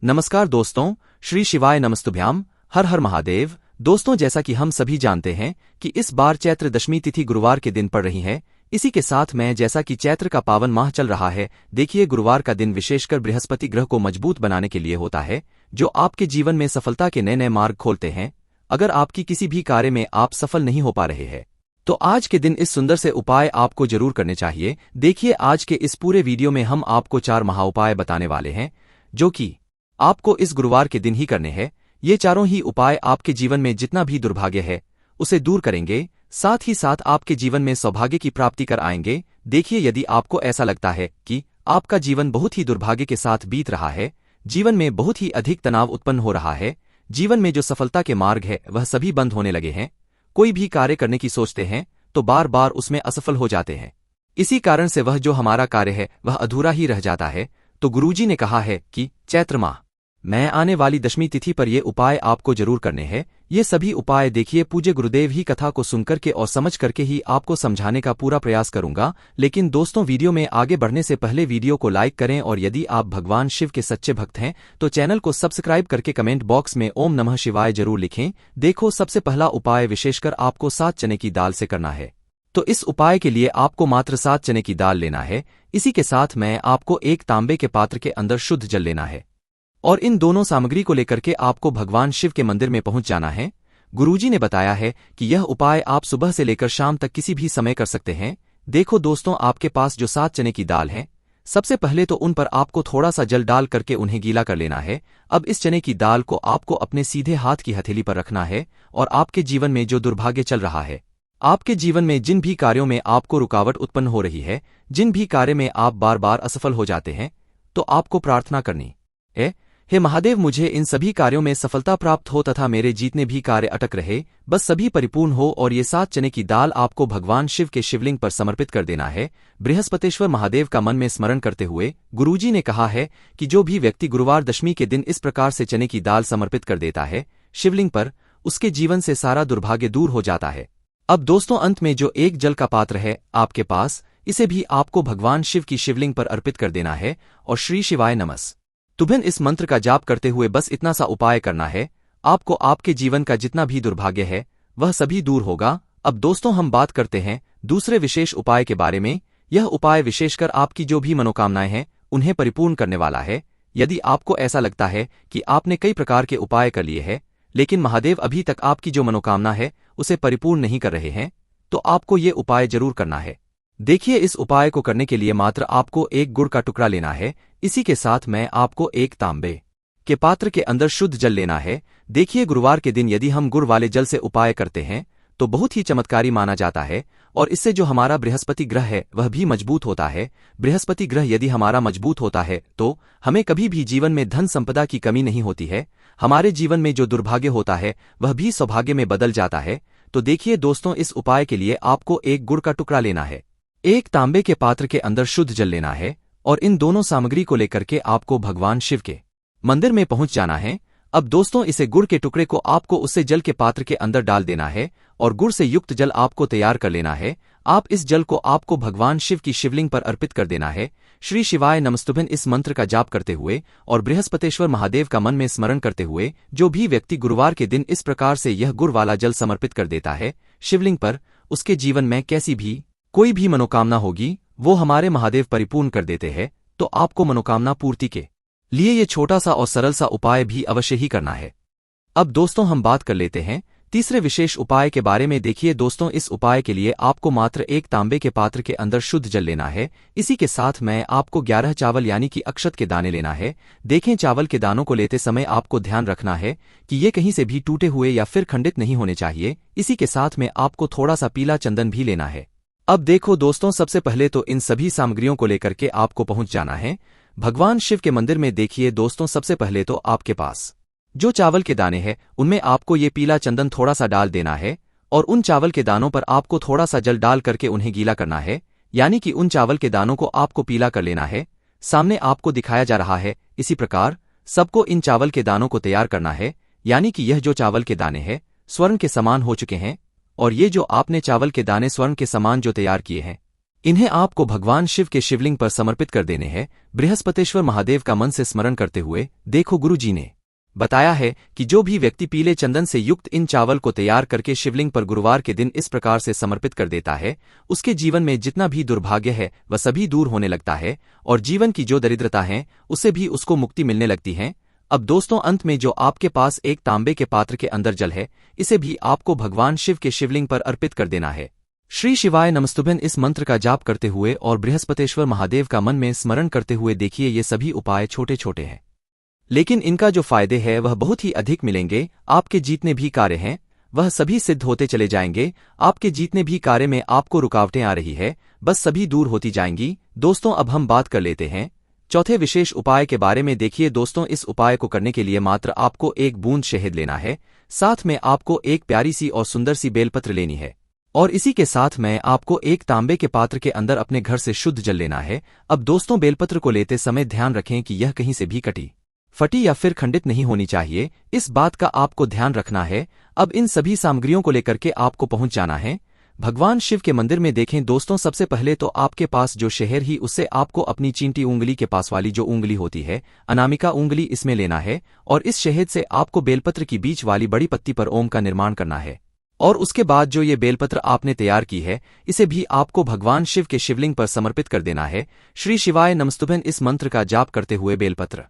नमस्कार दोस्तों, श्री शिवाय नमस्तुभ्याम। हर हर महादेव। दोस्तों, जैसा कि हम सभी जानते हैं कि इस बार चैत्र दशमी तिथि गुरुवार के दिन पड़ रही है। इसी के साथ में जैसा कि चैत्र का पावन माह चल रहा है, देखिए गुरुवार का दिन विशेषकर बृहस्पति ग्रह को मजबूत बनाने के लिए होता है, जो आपके जीवन में सफलता के नए नए मार्ग खोलते हैं। अगर आपकी किसी भी कार्य में आप सफल नहीं हो पा रहे हैं तो आज के दिन इस सुंदर से उपाय आपको जरूर करने चाहिए। देखिए, आज के इस पूरे वीडियो में हम आपको 4 महाउपाय बताने वाले हैं, जो कि आपको इस गुरुवार के दिन ही करने हैं। ये चारों ही उपाय आपके जीवन में जितना भी दुर्भाग्य है उसे दूर करेंगे, साथ ही साथ आपके जीवन में सौभाग्य की प्राप्ति कर आएंगे। देखिए, यदि आपको ऐसा लगता है कि आपका जीवन बहुत ही दुर्भाग्य के साथ बीत रहा है, जीवन में बहुत ही अधिक तनाव उत्पन्न हो रहा है, जीवन में जो सफलता के मार्ग है वह सभी बंद होने लगे हैं, कोई भी कार्य करने की सोचते हैं तो बार बार उसमें असफल हो जाते हैं, इसी कारण से वह जो हमारा कार्य है वह अधूरा ही रह जाता है, तो गुरुजी ने कहा है कि चैत्र माह में आने वाली दशमी तिथि पर ये उपाय आपको जरूर करने हैं। ये सभी उपाय देखिए, पूज्य गुरुदेव ही कथा को सुनकर के और समझ करके ही आपको समझाने का पूरा प्रयास करूंगा। लेकिन दोस्तों, वीडियो में आगे बढ़ने से पहले वीडियो को लाइक करें, और यदि आप भगवान शिव के सच्चे भक्त हैं तो चैनल को सब्सक्राइब करके कमेंट बॉक्स में ओम नमः शिवाय जरूर लिखें। देखो, सबसे पहला उपाय विशेषकर आपको 7 चने की दाल से करना है। तो इस उपाय के लिए आपको मात्र 7 चने की दाल लेना है। इसी के साथ में आपको एक तांबे के पात्र के अंदर शुद्ध जल लेना है, और इन दोनों सामग्री को लेकर के आपको भगवान शिव के मंदिर में पहुंच जाना है। गुरुजी ने बताया है कि यह उपाय आप सुबह से लेकर शाम तक किसी भी समय कर सकते हैं। देखो दोस्तों, आपके पास जो 7 चने की दाल है, सबसे पहले तो उन पर आपको थोड़ा सा जल डाल करके उन्हें गीला कर लेना है। अब इस चने की दाल को आपको अपने सीधे हाथ की हथेली पर रखना है, और आपके जीवन में जो दुर्भाग्य चल रहा है, आपके जीवन में जिन भी कार्यों में आपको रुकावट उत्पन्न हो रही है, जिन भी कार्य में आप बार बार असफल हो जाते हैं, तो आपको प्रार्थना करनी है, हे महादेव, मुझे इन सभी कार्यों में सफलता प्राप्त हो तथा मेरे जितने भी कार्य अटक रहे बस सभी परिपूर्ण हो। और ये 7 चने की दाल आपको भगवान शिव के शिवलिंग पर समर्पित कर देना है। बृहस्पतेश्वर महादेव का मन में स्मरण करते हुए गुरुजी ने कहा है कि जो भी व्यक्ति गुरुवार दशमी के दिन इस प्रकार से चने की दाल समर्पित कर देता है शिवलिंग पर, उसके जीवन से सारा दुर्भाग्य दूर हो जाता है। अब दोस्तों, अंत में जो एक जल का पात्र है आपके पास, इसे भी आपको भगवान शिव की शिवलिंग पर अर्पित कर देना है, और श्री शिवाय नमस्तुभ्यम इस मंत्र का जाप करते हुए बस इतना सा उपाय करना है। आपको आपके जीवन का जितना भी दुर्भाग्य है वह सभी दूर होगा। अब दोस्तों, हम बात करते हैं दूसरे विशेष उपाय के बारे में। यह उपाय विशेषकर आपकी जो भी मनोकामनाएं हैं उन्हें परिपूर्ण करने वाला है। यदि आपको ऐसा लगता है कि आपने कई प्रकार के उपाय कर लिए हैं लेकिन महादेव अभी तक आपकी जो मनोकामना है उसे परिपूर्ण नहीं कर रहे हैं, तो आपको ये उपाय जरूर करना है। देखिए, इस उपाय को करने के लिए मात्र आपको एक गुड़ का टुकड़ा लेना है। इसी के साथ में आपको एक तांबे के पात्र के अंदर शुद्ध जल लेना है। देखिए, गुरुवार के दिन यदि हम गुड़ वाले जल से उपाय करते हैं तो बहुत ही चमत्कारी माना जाता है, और इससे जो हमारा बृहस्पति ग्रह है वह भी मजबूत होता है। बृहस्पति ग्रह यदि हमारा मजबूत होता है तो हमें कभी भी जीवन में धन संपदा की कमी नहीं होती है। हमारे जीवन में जो दुर्भाग्य होता है वह भी सौभाग्य में बदल जाता है। तो देखिए दोस्तों, इस उपाय के लिए आपको एक गुड़ का टुकड़ा लेना है, एक तांबे के पात्र के अंदर शुद्ध जल लेना है, और इन दोनों सामग्री को लेकर के आपको भगवान शिव के मंदिर में पहुंच जाना है। अब दोस्तों, इसे गुड़ के टुकड़े को आपको उससे जल के पात्र के अंदर डाल देना है, और गुड़ से युक्त जल आपको तैयार कर लेना है। आप इस जल को आपको भगवान शिव की शिवलिंग पर अर्पित कर देना है। श्री शिवाय नमस्तुभ्यम इस मंत्र का जाप करते हुए और बृहस्पतेश्वर महादेव का मन में स्मरण करते हुए जो भी व्यक्ति गुरुवार के दिन इस प्रकार से यह गुड़ वाला जल समर्पित कर देता है शिवलिंग पर, उसके जीवन में कैसी भी कोई भी मनोकामना होगी वो हमारे महादेव परिपूर्ण कर देते हैं। तो आपको मनोकामना पूर्ति के लिए ये छोटा सा और सरल सा उपाय भी अवश्य ही करना है। अब दोस्तों, हम बात कर लेते हैं तीसरे विशेष उपाय के बारे में। देखिए दोस्तों, इस उपाय के लिए आपको मात्र एक तांबे के पात्र के अंदर शुद्ध जल लेना है। इसी के साथ में आपको 11 चावल यानी कि अक्षत के दाने लेना है। देखें, चावल के दानों को लेते समय आपको ध्यान रखना है कि ये कहीं से भी टूटे हुए या फिर खंडित नहीं होने चाहिए। इसी के साथ में आपको थोड़ा सा पीला चंदन भी लेना है। अब देखो दोस्तों, सबसे पहले तो इन सभी सामग्रियों को लेकर के आपको पहुंच जाना है भगवान शिव के मंदिर में। देखिए दोस्तों, सबसे पहले तो आपके पास जो चावल के दाने हैं उनमें आपको ये पीला चंदन थोड़ा सा डाल देना है, और उन चावल के दानों पर आपको थोड़ा सा जल डाल करके उन्हें गीला करना है, यानी कि उन चावल के दानों को आपको पीला कर लेना है। सामने आपको दिखाया जा रहा है, इसी प्रकार सबको इन चावल के दानों को तैयार करना है, यानी कि यह जो चावल के दाने हैं स्वर्ण के समान हो चुके हैं, और ये जो आपने चावल के दाने स्वर्ण के समान जो तैयार किए हैं इन्हें आपको भगवान शिव के शिवलिंग पर समर्पित कर देने हैं। बृहस्पतेश्वर महादेव का मन से स्मरण करते हुए देखो, गुरु जी ने बताया है कि जो भी व्यक्ति पीले चंदन से युक्त इन चावल को तैयार करके शिवलिंग पर गुरुवार के दिन इस प्रकार से समर्पित कर देता है, उसके जीवन में जितना भी दुर्भाग्य है वह सभी दूर होने लगता है और जीवन की जो दरिद्रता है उससे भी उसको मुक्ति मिलने लगती है। अब दोस्तों, अंत में जो आपके पास एक तांबे के पात्र के अंदर जल है, इसे भी आपको भगवान शिव के शिवलिंग पर अर्पित कर देना है। श्री शिवाय नमस्तुभ्यं इस मंत्र का जाप करते हुए और बृहस्पतेश्वर महादेव का मन में स्मरण करते हुए देखिए, ये सभी उपाय छोटे छोटे हैं, लेकिन इनका जो फायदे है वह बहुत ही अधिक मिलेंगे। आपके जितने भी कार्य हैं वह सभी सिद्ध होते चले जाएंगे। आपके जितने भी कार्य में आपको रुकावटें आ रही है बस सभी दूर होती जाएंगी। दोस्तों, अब हम बात कर लेते हैं चौथे विशेष उपाय के बारे में। देखिए दोस्तों, इस उपाय को करने के लिए मात्र आपको एक बूंद शहद लेना है, साथ में आपको एक प्यारी सी और सुंदर सी बेलपत्र लेनी है और इसी के साथ में आपको एक तांबे के पात्र के अंदर अपने घर से शुद्ध जल लेना है। अब दोस्तों, बेलपत्र को लेते समय ध्यान रखें कि यह कहीं से भी कटी फटी या फिर खंडित नहीं होनी चाहिए, इस बात का आपको ध्यान रखना है। अब इन सभी सामग्रियों को लेकर के आपको पहुंच जाना है भगवान शिव के मंदिर में। देखें दोस्तों, सबसे पहले तो आपके पास जो शहर ही उससे आपको अपनी चींटी उंगली के पास वाली जो उंगली होती है, अनामिका उंगली, इसमें लेना है और इस शहद से आपको बेलपत्र की बीच वाली बड़ी पत्ती पर ओम का निर्माण करना है और उसके बाद जो ये बेलपत्र आपने तैयार की है इसे भी आपको भगवान शिव के शिवलिंग पर समर्पित कर देना है। श्री शिवाय नमस्तुभ्यं इस मंत्र का जाप करते हुए बेलपत्र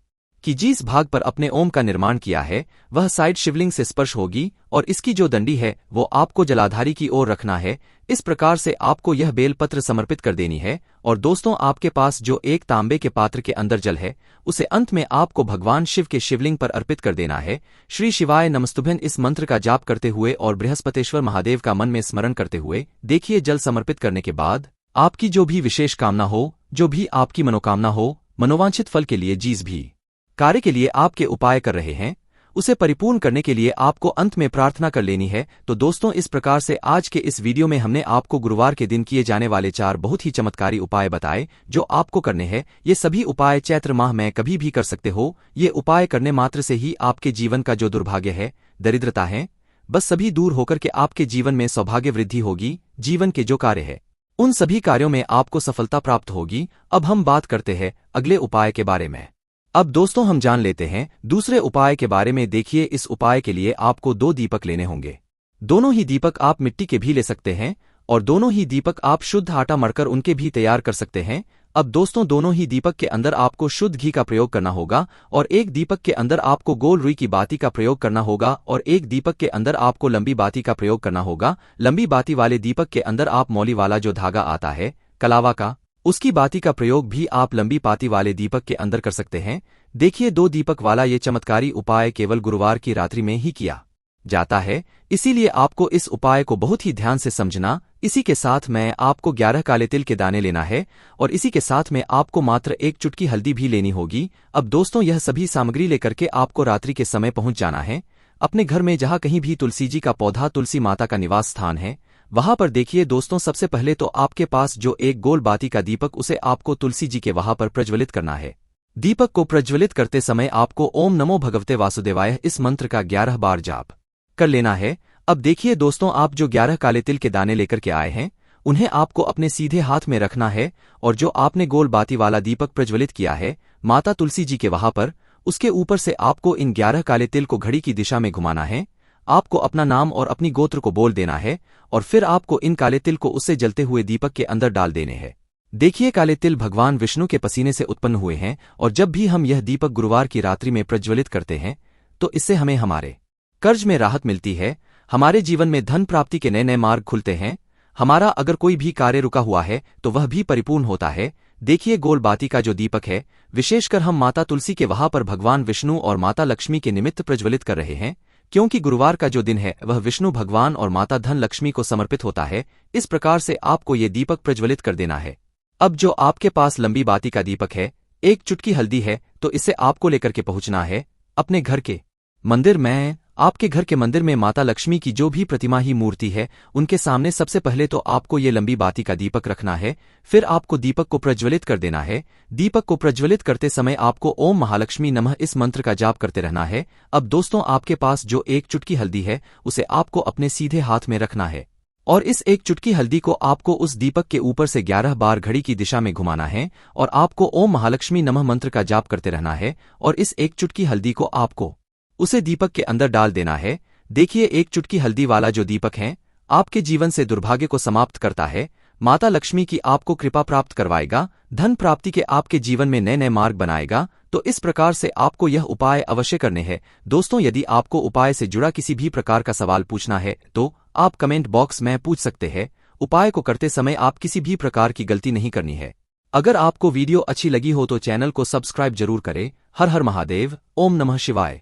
कि जिस भाग पर अपने ओम का निर्माण किया है वह साइड शिवलिंग से स्पर्श होगी और इसकी जो दंडी है वो आपको जलाधारी की ओर रखना है। इस प्रकार से आपको यह बेलपत्र समर्पित कर देनी है और दोस्तों, आपके पास जो एक तांबे के पात्र के अंदर जल है उसे अंत में आपको भगवान शिव के शिवलिंग पर अर्पित कर देना है। श्री शिवाय नमस्तुभ्यं इस मंत्र का जाप करते हुए और बृहस्पतेश्वर महादेव का मन में स्मरण करते हुए देखिए, जल समर्पित करने के बाद आपकी जो भी विशेष कामना हो, जो भी आपकी मनोकामना हो, मनोवांछित फल के लिए जिस भी कार्य के लिए आपके उपाय कर रहे हैं उसे परिपूर्ण करने के लिए आपको अंत में प्रार्थना कर लेनी है। तो दोस्तों, इस प्रकार से आज के इस वीडियो में हमने आपको गुरुवार के दिन किए जाने वाले 4 बहुत ही चमत्कारी उपाय बताए जो आपको करने हैं। ये सभी उपाय चैत्र माह में कभी भी कर सकते हो। ये उपाय करने मात्र से ही आपके जीवन का जो दुर्भाग्य है, दरिद्रता है, बस सभी दूर होकर के आपके जीवन में सौभाग्य वृद्धि होगी। जीवन के जो कार्य है उन सभी कार्यों में आपको सफलता प्राप्त होगी। अब हम बात करते हैं अगले उपाय के बारे में। अब दोस्तों, हम जान लेते हैं दूसरे उपाय के बारे में। देखिए, इस उपाय के लिए आपको 2 दीपक लेने होंगे। दोनों ही दीपक आप मिट्टी के भी ले सकते हैं और दोनों ही दीपक आप शुद्ध आटा मढ़कर उनके भी तैयार कर सकते हैं। अब दोस्तों, दोनों ही दीपक के अंदर आपको शुद्ध घी का प्रयोग करना होगा और एक दीपक के अंदर आपको गोल रुई की बाती का प्रयोग करना होगा और एक दीपक के अंदर आपको लंबी बाती का प्रयोग करना होगा। लंबी बाती वाले दीपक के अंदर आप मौली वाला जो धागा आता है कलावा का, उसकी बाती का प्रयोग भी आप लंबी पाती वाले दीपक के अंदर कर सकते हैं। देखिए, 2 दीपक वाला ये चमत्कारी उपाय केवल गुरुवार की रात्रि में ही किया जाता है, इसीलिए आपको इस उपाय को बहुत ही ध्यान से समझना। इसी के साथ में आपको 11 काले तिल के दाने लेना है और इसी के साथ में आपको मात्र 1 चुटकी हल्दी भी लेनी होगी। अब दोस्तों, यह सभी सामग्री लेकर के आपको रात्रि के समय पहुंच जाना है अपने घर में, जहां कहीं भी तुलसी जी का पौधा, तुलसी माता का निवास स्थान है, वहां पर देखिए दोस्तों, सबसे पहले तो आपके पास जो एक गोल बाती का दीपक, उसे आपको तुलसी जी के वहां पर प्रज्वलित करना है। दीपक को प्रज्वलित करते समय आपको ओम नमो भगवते वासुदेवाय इस मंत्र का 11 बार जाप कर लेना है। अब देखिए दोस्तों, आप जो 11 काले तिल के दाने लेकर के आए हैं उन्हें आपको अपने सीधे हाथ में रखना है और जो आपने गोल बाती वाला दीपक प्रज्वलित किया है माता तुलसी जी के वहां पर, उसके ऊपर से आपको इन 11 काले तिल को घड़ी की दिशा में घुमाना है। आपको अपना नाम और अपनी गोत्र को बोल देना है और फिर आपको इन काले तिल को उससे जलते हुए दीपक के अंदर डाल देने हैं। देखिए, काले तिल भगवान विष्णु के पसीने से उत्पन्न हुए हैं और जब भी हम यह दीपक गुरुवार की रात्रि में प्रज्वलित करते हैं तो इससे हमें हमारे कर्ज में राहत मिलती है, हमारे जीवन में धन प्राप्ति के नए नए मार्ग खुलते हैं, हमारा अगर कोई भी कार्य रुका हुआ है तो वह भी परिपूर्ण होता है। देखिए, गोल बाती का जो दीपक है विशेषकर हम माता तुलसी के वहां पर भगवान विष्णु और माता लक्ष्मी के निमित्त प्रज्वलित कर रहे हैं, क्योंकि गुरुवार का जो दिन है वह विष्णु भगवान और माता धन लक्ष्मी को समर्पित होता है। इस प्रकार से आपको ये दीपक प्रज्वलित कर देना है। अब जो आपके पास लंबी बाती का दीपक है, 1 चुटकी हल्दी है, तो इसे आपको लेकर के पहुंचना है अपने घर के मंदिर में। आपके घर के मंदिर में माता लक्ष्मी की जो भी प्रतिमा ही मूर्ति है उनके सामने सबसे पहले तो आपको ये लंबी बाती का दीपक रखना है, फिर आपको दीपक को प्रज्वलित कर देना है। दीपक को प्रज्वलित करते समय आपको ओम महालक्ष्मी नमः इस मंत्र का जाप करते रहना है। अब दोस्तों, आपके पास जो 1 चुटकी हल्दी है उसे आपको अपने सीधे हाथ में रखना है और इस एक चुटकी हल्दी को आपको उस दीपक के ऊपर से 11 बार घड़ी की दिशा में घुमाना है और आपको ओम महालक्ष्मी नमः मंत्र का जाप करते रहना है और इस एक चुटकी हल्दी को आपको उसे दीपक के अंदर डाल देना है। देखिए, एक चुटकी हल्दी वाला जो दीपक है आपके जीवन से दुर्भाग्य को समाप्त करता है, माता लक्ष्मी की आपको कृपा प्राप्त करवाएगा, धन प्राप्ति के आपके जीवन में नए नए मार्ग बनाएगा। तो इस प्रकार से आपको यह उपाय अवश्य करने हैं। दोस्तों, यदि आपको उपाय से जुड़ा किसी भी प्रकार का सवाल पूछना है तो आप कमेंट बॉक्स में पूछ सकते हैं। उपाय को करते समय आप किसी भी प्रकार की गलती नहीं करनी है। अगर आपको वीडियो अच्छी लगी हो तो चैनल को सब्सक्राइब जरूर करें। हर हर महादेव, ओम नमः शिवाय।